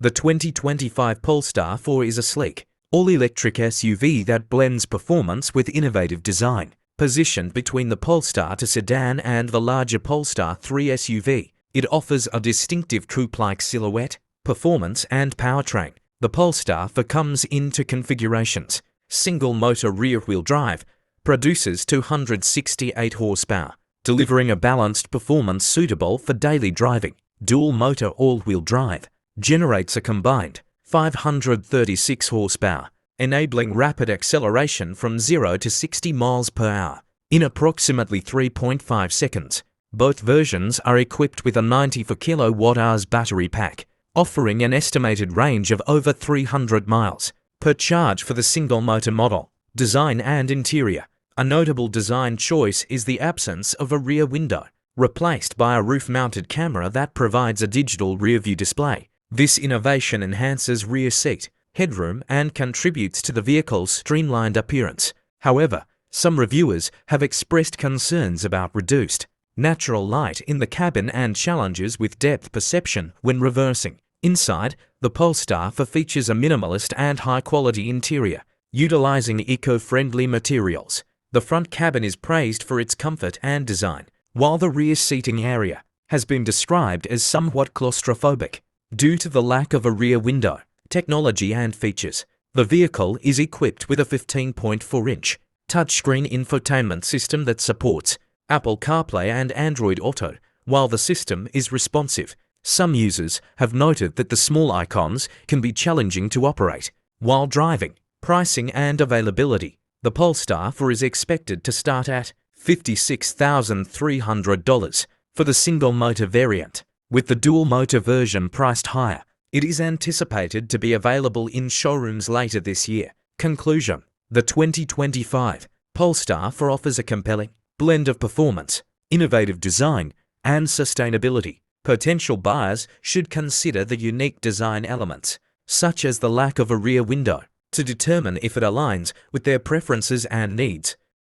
The 2025 Polestar 4 is a sleek, all-electric SUV that blends performance with innovative design. Positioned between the Polestar 2 sedan and the larger Polestar 3 SUV, it offers a distinctive coupe-like silhouette, performance and powertrain. The Polestar 4 comes in two configurations. Single-motor rear-wheel drive produces 268 horsepower, delivering a balanced performance suitable for daily driving. Dual-motor all-wheel drive generates a combined 536 horsepower, enabling rapid acceleration from 0 to 60 miles per hour in approximately 3.5 seconds. Both versions are equipped with a 94 kWh battery pack, offering an estimated range of over 300 miles per charge for the single-motor model. Design and interior. A notable design choice is the absence of a rear window, replaced by a roof-mounted camera that provides a digital rear-view display. This innovation enhances rear seat headroom and contributes to the vehicle's streamlined appearance. However, some reviewers have expressed concerns about reduced natural light in the cabin and challenges with depth perception when reversing. Inside, the Polestar 4 features a minimalist and high-quality interior, utilizing eco-friendly materials. The front cabin is praised for its comfort and design, while the rear seating area has been described as somewhat claustrophobic due to the lack of a rear window. Technology and features. The vehicle is equipped with a 15.4-inch touchscreen infotainment system that supports Apple CarPlay and Android Auto. While the system is responsive, some users have noted that the small icons can be challenging to operate while driving. Pricing and availability. The Polestar 4 is expected to start at $56,300 for the single-motor variant, with the dual-motor version priced higher. It is anticipated to be available in showrooms later this year. Conclusion. The 2025 Polestar 4 offers a compelling blend of performance, innovative design, and sustainability. Potential buyers should consider the unique design elements, such as the lack of a rear window, to determine if it aligns with their preferences and needs.